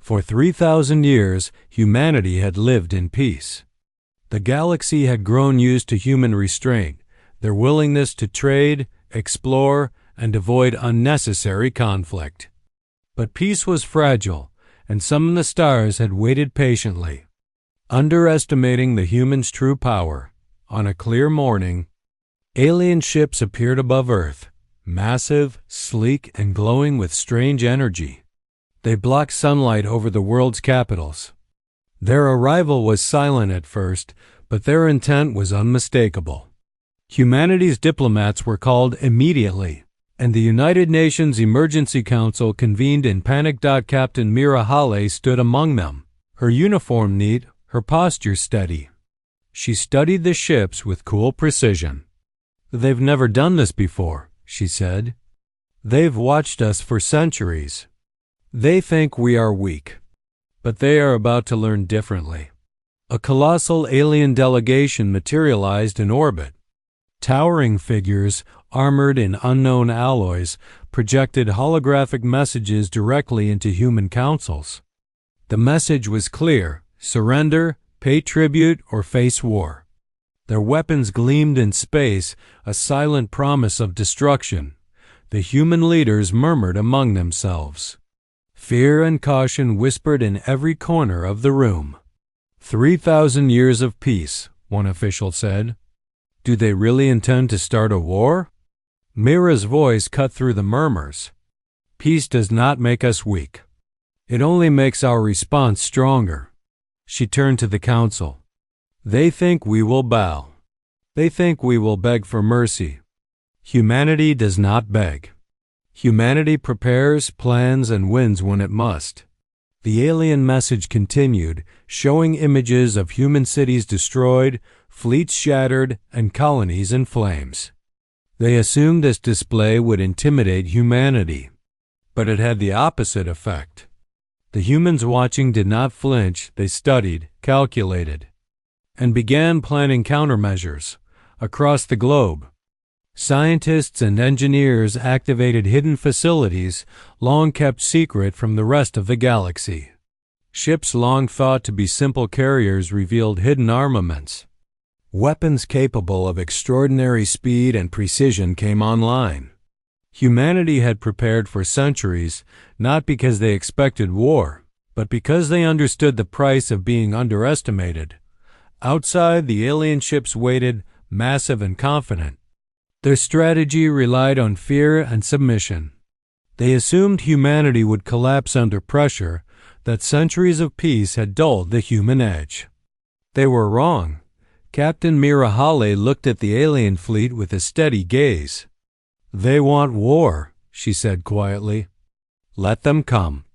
For 3,000 years, humanity had lived in peace. The galaxy had grown used to human restraint, their willingness to trade, explore, and avoid unnecessary conflict. But peace was fragile, and some of the stars had waited patiently. Underestimating the human's true power, on a clear morning, alien ships appeared above Earth, massive, sleek, and glowing with strange energy. They blocked sunlight over the world's capitals. Their arrival was silent at first, but their intent was unmistakable. Humanity's diplomats were called immediately, and the United Nations Emergency Council convened in panic. Captain Mira Hale stood among them, her uniform neat, her posture steady. She studied the ships with cool precision. "They've never done this before," she said. "They've watched us for centuries. They think we are weak, but they are about to learn differently." A colossal alien delegation materialized in orbit. Towering figures, armored in unknown alloys, projected holographic messages directly into human councils. The message was clear: surrender, pay tribute, or face war. Their weapons gleamed in space, a silent promise of destruction. The human leaders murmured among themselves. Fear and caution whispered in every corner of the room. 3,000 years of peace, one official said. Do they really intend to start a war? Mira's voice cut through the murmurs. Peace does not make us weak. It only makes our response stronger. She turned to the council. They think we will bow. They think we will beg for mercy. Humanity does not beg. Humanity prepares, plans, and wins when it must. The alien message continued, showing images of human cities destroyed, fleets shattered, and colonies in flames. They assumed this display would intimidate humanity, but it had the opposite effect. The humans watching did not flinch, they studied, calculated, and began planning countermeasures across the globe. Scientists and engineers activated hidden facilities long kept secret from the rest of the galaxy. Ships long thought to be simple carriers revealed hidden armaments. Weapons capable of extraordinary speed and precision came online. Humanity had prepared for centuries, not because they expected war, but because they understood the price of being underestimated. Outside, the alien ships waited, massive and confident. Their strategy relied on fear and submission. They assumed humanity would collapse under pressure, that centuries of peace had dulled the human edge. They were wrong. Captain Mira Hale looked at the alien fleet with a steady gaze. They want war, she said quietly. Let them come.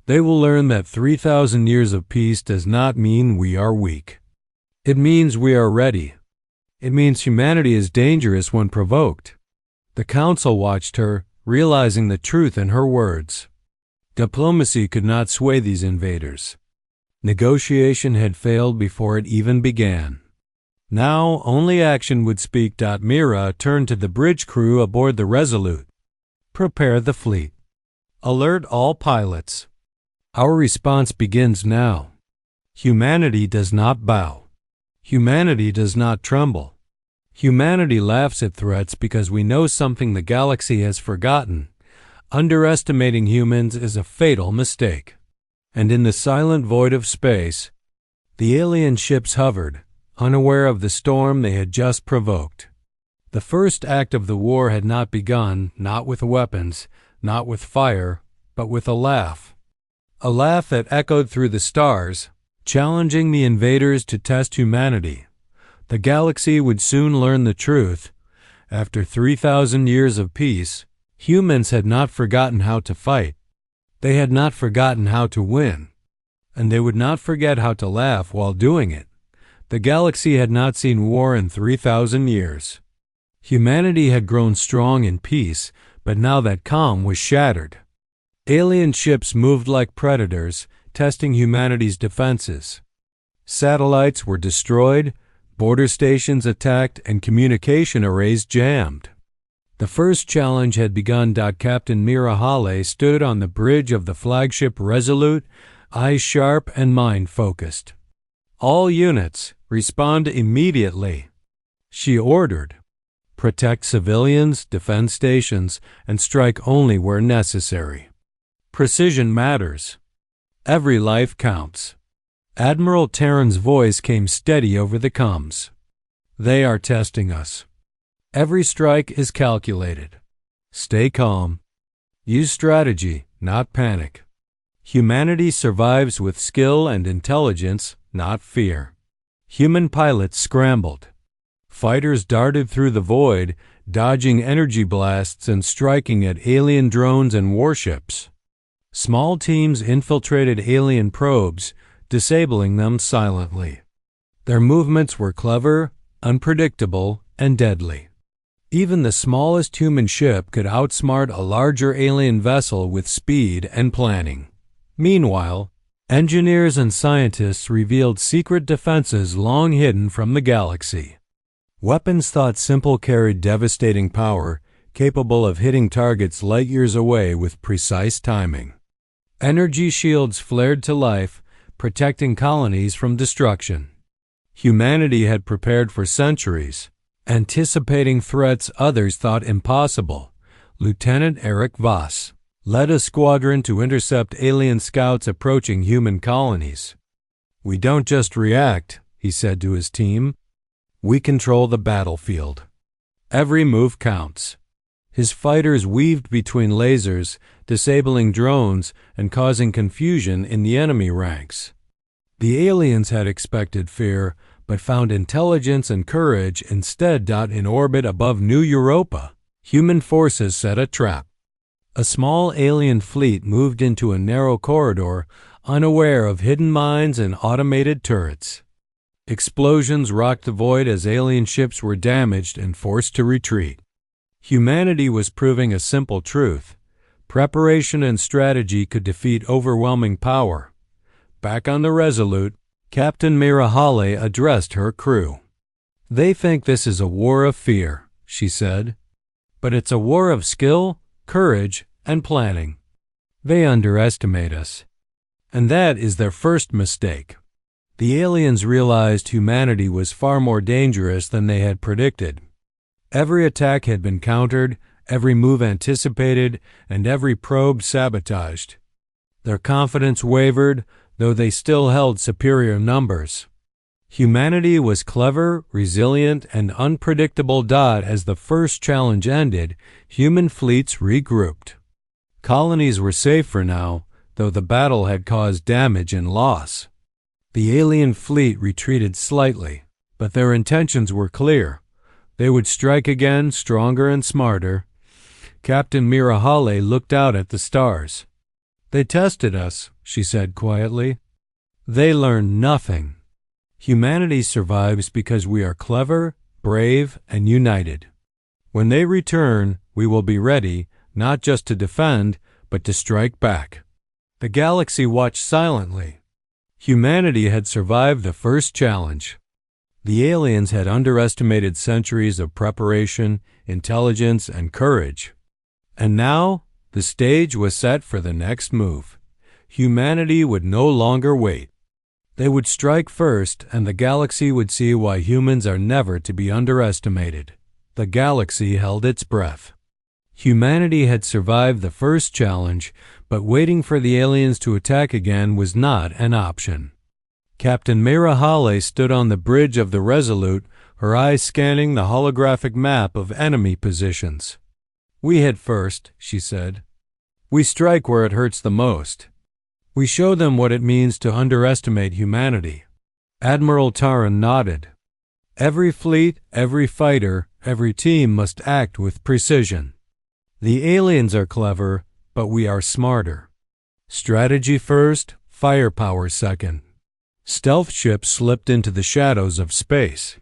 They will learn that 3,000 years of peace does not mean we are weak. It means we are ready. It means humanity is dangerous when provoked. The council watched her, realizing the truth in her words. Diplomacy could not sway these invaders. Negotiation had failed before it even began. Now only action would speak. Mira turned to the bridge crew aboard the Resolute. Prepare the fleet. Alert all pilots. Our response begins now. Humanity does not bow. Humanity does not tremble. Humanity laughs at threats because we know something the galaxy has forgotten. Underestimating humans is a fatal mistake. And in the silent void of space, the alien ships hovered, unaware of the storm they had just provoked. The first act of the war had not begun, not with weapons, not with fire, but with a laugh. A laugh that echoed through the stars, challenging the invaders to test humanity. The galaxy would soon learn the truth. After 3,000 years of peace, humans had not forgotten how to fight. They had not forgotten how to win. And they would not forget how to laugh while doing it. The galaxy had not seen war in 3,000 years. Humanity had grown strong in peace, but now that calm was shattered. Alien ships moved like predators, testing humanity's defenses. Satellites were destroyed, border stations attacked, and communication arrays jammed. The first challenge had begun. Captain Mira Hale stood on the bridge of the flagship Resolute, eyes sharp and mind focused. "All units, respond immediately," she ordered. "Protect civilians, defend stations, and strike only where necessary. Precision matters. Every life counts." Admiral Terran's voice came steady over the comms. "They are testing us. Every strike is calculated. Stay calm. Use strategy, not panic. Humanity survives with skill and intelligence, not fear." Human pilots scrambled. Fighters darted through the void, dodging energy blasts and striking at alien drones and warships. Small teams infiltrated alien probes, disabling them silently. Their movements were clever, unpredictable, and deadly. Even the smallest human ship could outsmart a larger alien vessel with speed and planning. Meanwhile, engineers and scientists revealed secret defenses long hidden from the galaxy. Weapons thought simple carried devastating power, capable of hitting targets light years away with precise timing. Energy shields flared to life, protecting colonies from destruction. Humanity had prepared for centuries, anticipating threats others thought impossible. Lieutenant Eric Voss led a squadron to intercept alien scouts approaching human colonies. "We don't just react," he said to his team. "We control the battlefield. Every move counts." His fighters weaved between lasers, disabling drones and causing confusion in the enemy ranks. The aliens had expected fear, but found intelligence and courage instead. In orbit above New Europa, human forces set a trap. A small alien fleet moved into a narrow corridor, unaware of hidden mines and automated turrets. Explosions rocked the void as alien ships were damaged and forced to retreat. Humanity was proving a simple truth: preparation and strategy could defeat overwhelming power. Back on the Resolute, Captain Mirahale addressed her crew. "They think this is a war of fear," she said. "But it's a war of skill, courage, and planning. They underestimate us. And that is their first mistake." The aliens realized humanity was far more dangerous than they had predicted. Every attack had been countered, every move anticipated, and every probe sabotaged. Their confidence wavered, though they still held superior numbers. Humanity was clever, resilient, and unpredictable. As the first challenge ended, human fleets regrouped. Colonies were safe for now, though the battle had caused damage and loss. The alien fleet retreated slightly, but their intentions were clear. They would strike again, stronger and smarter. Captain Mirahale looked out at the stars. "They tested us," she said quietly. "They learned nothing. Humanity survives because we are clever, brave, and united. When they return, we will be ready, not just to defend, but to strike back." The galaxy watched silently. Humanity had survived the first challenge. The aliens had underestimated centuries of preparation, intelligence, and courage. And now, the stage was set for the next move. Humanity would no longer wait. They would strike first, and the galaxy would see why humans are never to be underestimated. The galaxy held its breath. Humanity had survived the first challenge, but waiting for the aliens to attack again was not an option. Captain Mirahale stood on the bridge of the Resolute, her eyes scanning the holographic map of enemy positions. "We hit first," she said. "We strike where it hurts the most. We show them what it means to underestimate humanity." Admiral Terran nodded. "Every fleet, every fighter, every team must act with precision. The aliens are clever, but we are smarter. Strategy first, firepower second." Stealth ships slipped into the shadows of space.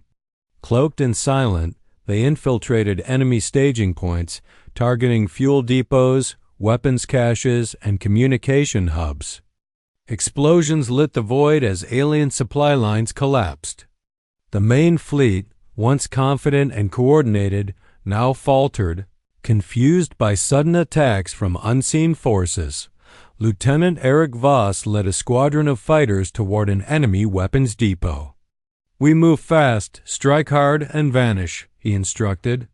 Cloaked and silent, they infiltrated enemy staging points, targeting fuel depots, weapons caches, and communication hubs. Explosions lit the void as alien supply lines collapsed. The main fleet, once confident and coordinated, now faltered, confused by sudden attacks from unseen forces. Lieutenant Eric Voss led a squadron of fighters toward an enemy weapons depot. "We move fast, strike hard, and vanish," he instructed.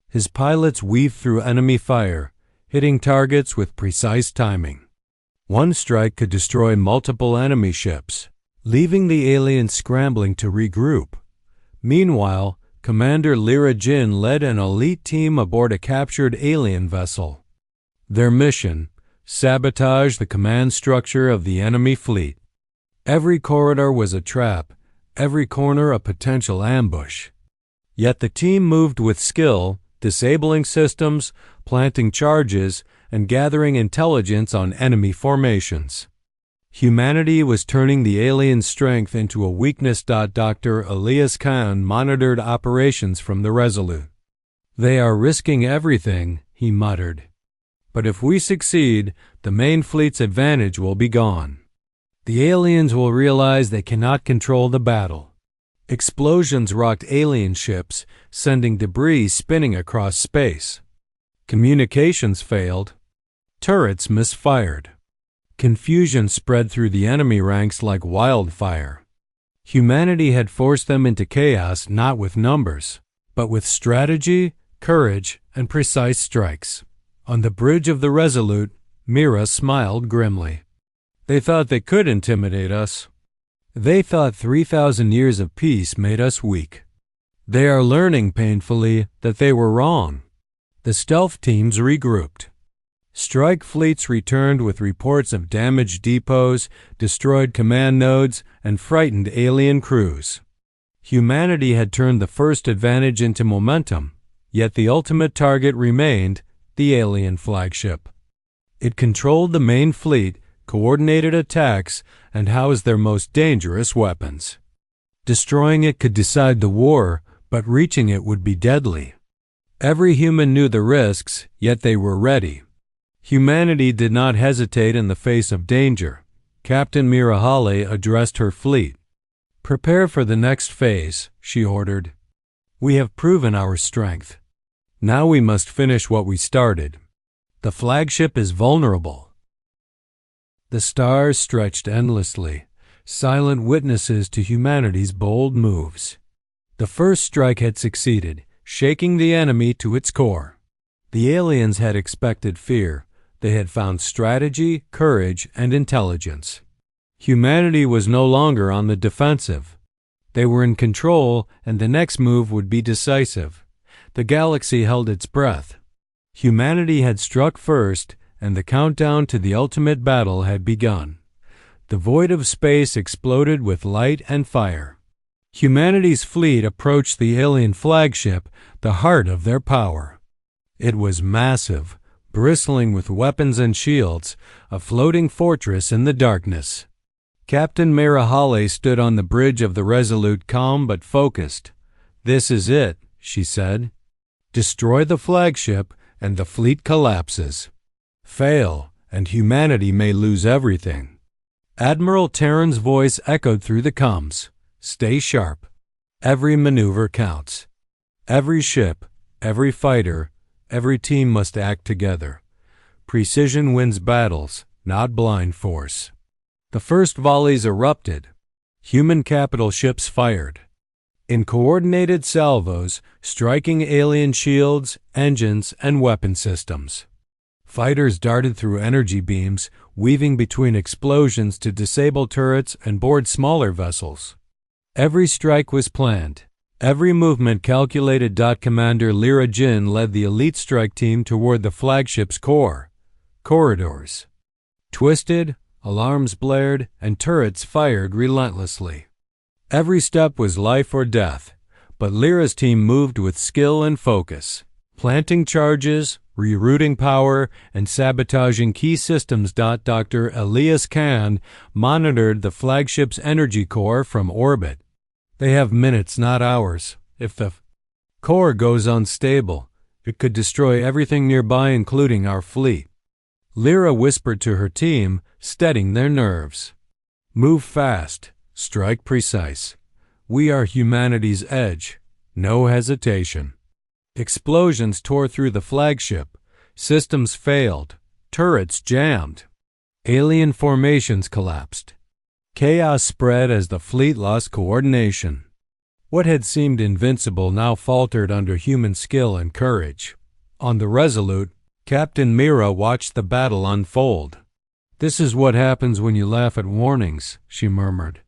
His pilots weaved through enemy fire, hitting targets with precise timing. One strike could destroy multiple enemy ships, leaving the aliens scrambling to regroup. Meanwhile, Commander Lyra Jin led an elite team aboard a captured alien vessel. Their mission: sabotage the command structure of the enemy fleet. Every corridor was a trap, every corner a potential ambush. Yet the team moved with skill, disabling systems, planting charges, and gathering intelligence on enemy formations. Humanity was turning the alien strength into a weakness. Dr. Elias Khan monitored operations from the Resolute. "They are risking everything," he muttered. "But if we succeed, the main fleet's advantage will be gone. The aliens will realize they cannot control the battle." Explosions rocked alien ships, sending debris spinning across space. Communications failed. Turrets misfired. Confusion spread through the enemy ranks like wildfire. Humanity had forced them into chaos not with numbers, but with strategy, courage, and precise strikes. On the bridge of the Resolute, Mira smiled grimly. "They thought they could intimidate us. They thought 3,000 years of peace made us weak. They are learning painfully that they were wrong." The stealth teams regrouped. Strike fleets returned with reports of damaged depots, destroyed command nodes, and frightened alien crews. Humanity had turned the first advantage into momentum, yet the ultimate target remained the alien flagship. It controlled the main fleet, coordinated attacks, and housed their most dangerous weapons. Destroying it could decide the war, but reaching it would be deadly. Every human knew the risks, yet they were ready. Humanity did not hesitate in the face of danger. Captain Mirahale addressed her fleet. "Prepare for the next phase," she ordered. "We have proven our strength. Now we must finish what we started. The flagship is vulnerable." The stars stretched endlessly, silent witnesses to humanity's bold moves. The first strike had succeeded, shaking the enemy to its core. The aliens had expected fear. They had found strategy, courage, and intelligence. Humanity was no longer on the defensive. They were in control, and the next move would be decisive. The galaxy held its breath. Humanity had struck first, and the countdown to the ultimate battle had begun. The void of space exploded with light and fire. Humanity's fleet approached the alien flagship, the heart of their power. It was massive, bristling with weapons and shields, a floating fortress in the darkness. Captain Mirahale stood on the bridge of the Resolute, calm but focused. "This is it," she said. "Destroy the flagship, and the fleet collapses. Fail, and humanity may lose everything." Admiral Terran's voice echoed through the comms. "Stay sharp. Every maneuver counts. Every ship, every fighter, every team must act together. Precision wins battles, not blind force." The first volleys erupted. Human capital ships fired. In coordinated salvos, striking alien shields, engines, and weapon systems. Fighters darted through energy beams, weaving between explosions to disable turrets and board smaller vessels. Every strike was planned. Every movement calculated. Commander Lyra Jin led the elite strike team toward the flagship's core. Corridors twisted, alarms blared, and turrets fired relentlessly. Every step was life or death, but Lyra's team moved with skill and focus, planting charges, rerouting power, and sabotaging key systems. Dr. Elias Khan monitored the flagship's energy core from orbit. "They have minutes, not hours. If the core goes unstable, it could destroy everything nearby, including our fleet." Lyra whispered to her team, steadying their nerves. "Move fast. Strike precise. We are humanity's edge. No hesitation." Explosions tore through the flagship. Systems failed. Turrets jammed. Alien formations collapsed. Chaos spread as the fleet lost coordination. What had seemed invincible now faltered under human skill and courage. On the Resolute, Captain Mira watched the battle unfold. "This is what happens when you laugh at warnings," she murmured.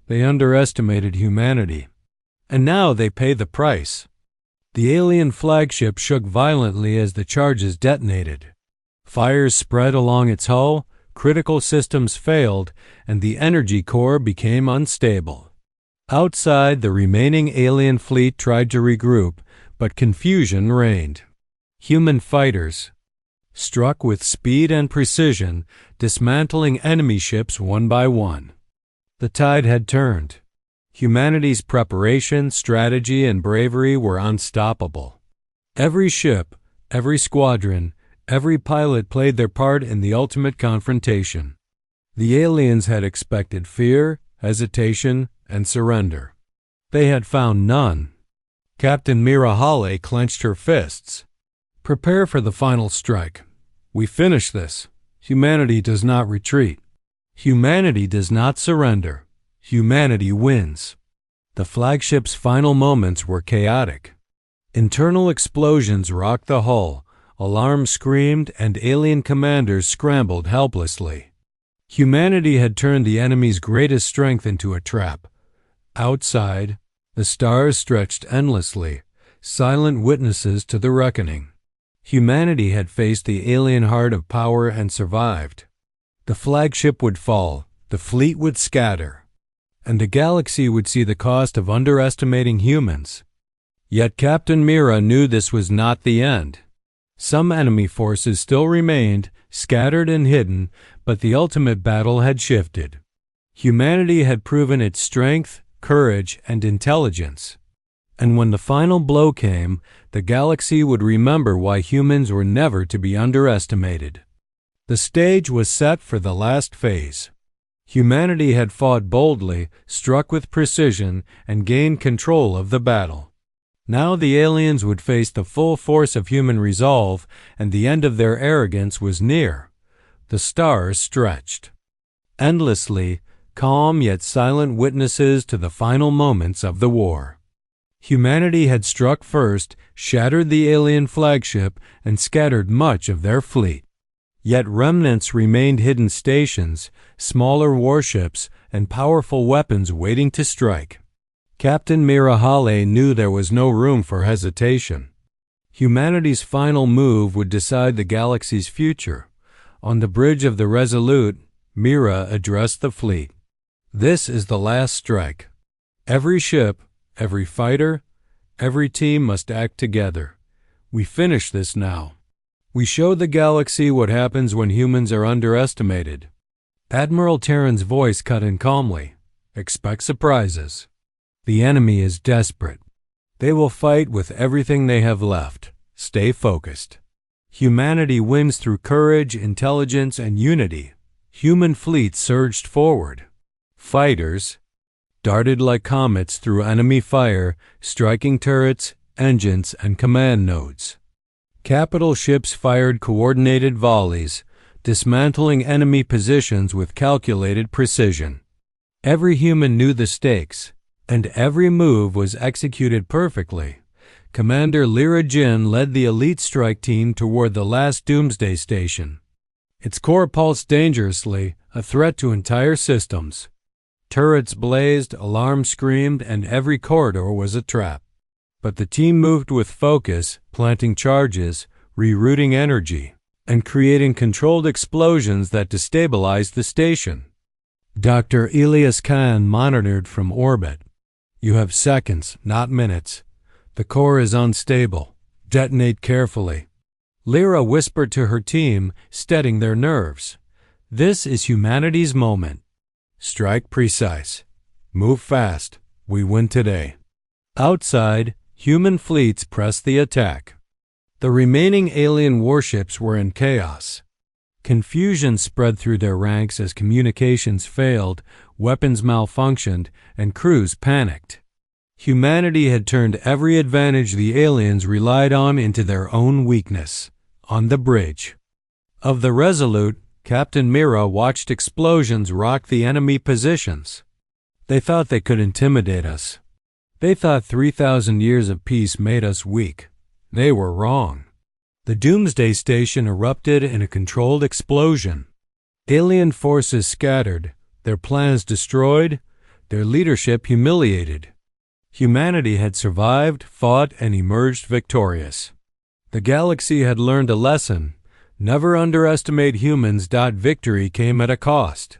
"They underestimated humanity. And now they pay the price." The alien flagship shook violently as the charges detonated. Fires spread along its hull, critical systems failed, and the energy core became unstable. Outside, the remaining alien fleet tried to regroup, but confusion reigned. Human fighters struck with speed and precision, dismantling enemy ships one by one. The tide had turned. Humanity's preparation, strategy, and bravery were unstoppable. Every ship, every squadron, every pilot played their part in the ultimate confrontation. The aliens had expected fear, hesitation, and surrender. They had found none. Captain Mira Hale clenched her fists. "Prepare for the final strike. We finish this. Humanity does not retreat. Humanity does not surrender. Humanity wins." The flagship's final moments were chaotic. Internal explosions rocked the hull, alarms screamed, and alien commanders scrambled helplessly. Humanity had turned the enemy's greatest strength into a trap. Outside, the stars stretched endlessly, silent witnesses to the reckoning. Humanity had faced the alien heart of power and survived. The flagship would fall, the fleet would scatter, and the galaxy would see the cost of underestimating humans. Yet Captain Mira knew this was not the end. Some enemy forces still remained, scattered and hidden, but the ultimate battle had shifted. Humanity had proven its strength, courage, and intelligence. And when the final blow came, the galaxy would remember why humans were never to be underestimated. The stage was set for the last phase. Humanity had fought boldly, struck with precision, and gained control of the battle. Now the aliens would face the full force of human resolve, and the end of their arrogance was near. The stars stretched endlessly, calm yet silent witnesses to the final moments of the war. Humanity had struck first, shattered the alien flagship, and scattered much of their fleet. Yet remnants remained hidden stations, smaller warships, and powerful weapons waiting to strike. Captain Mira Hale knew there was no room for hesitation. Humanity's final move would decide the galaxy's future. On the bridge of the Resolute, Mira addressed the fleet. "This is the last strike. Every ship, every fighter, every team must act together. We finish this now. We show the galaxy what happens when humans are underestimated." Admiral Terran's voice cut in calmly. "Expect surprises. The enemy is desperate. They will fight with everything they have left. Stay focused. Humanity wins through courage, intelligence, and unity." Human fleets surged forward. Fighters darted like comets through enemy fire, striking turrets, engines, and command nodes. Capital ships fired coordinated volleys, dismantling enemy positions with calculated precision. Every human knew the stakes, and every move was executed perfectly. Commander Lyra Jin led the elite strike team toward the last doomsday station. Its core pulsed dangerously, a threat to entire systems. Turrets blazed, alarms screamed, and every corridor was a trap. But the team moved with focus, planting charges, rerouting energy, and creating controlled explosions that destabilized the station. Dr. Elias Khan monitored from orbit. "You have seconds, not minutes. The core is unstable. Detonate carefully." Lyra whispered to her team, steadying their nerves. "This is humanity's moment. Strike precise. Move fast. We win today." Outside, human fleets pressed the attack. The remaining alien warships were in chaos. Confusion spread through their ranks as communications failed, weapons malfunctioned, and crews panicked. Humanity had turned every advantage the aliens relied on into their own weakness. On the bridge of the Resolute, Captain Mira watched explosions rock the enemy positions. They thought they could intimidate us. They thought 3,000 years of peace made us weak. They were wrong. The Doomsday Station erupted in a controlled explosion. Alien forces scattered, their plans destroyed, their leadership humiliated. Humanity had survived, fought, and emerged victorious. The galaxy had learned a lesson. Never underestimate humans. Victory came at a cost.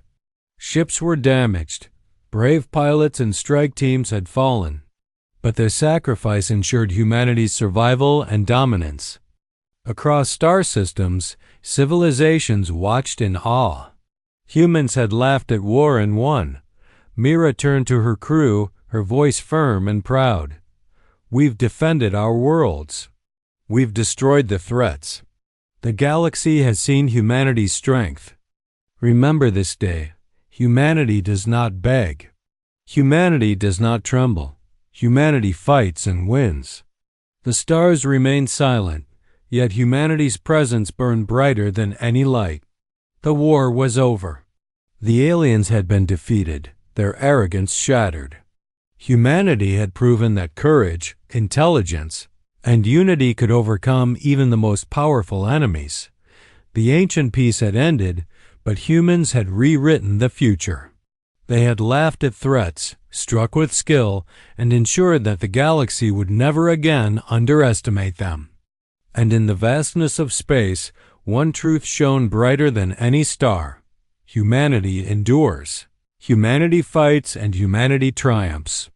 Ships were damaged. Brave pilots and strike teams had fallen. But their sacrifice ensured humanity's survival and dominance. Across star systems, civilizations watched in awe. Humans had laughed at war and won. Mira turned to her crew, her voice firm and proud. We've defended our worlds. We've destroyed the threats. The galaxy has seen humanity's strength. Remember this day. Humanity does not beg. Humanity does not tremble. Humanity fights and wins. The stars remained silent, yet humanity's presence burned brighter than any light. The war was over. The aliens had been defeated, their arrogance shattered. Humanity had proven that courage, intelligence, and unity could overcome even the most powerful enemies. The ancient peace had ended, but humans had rewritten the future. They had laughed at threats, struck with skill, and ensured that the galaxy would never again underestimate them. And in the vastness of space, one truth shone brighter than any star. Humanity endures. Humanity fights and humanity triumphs.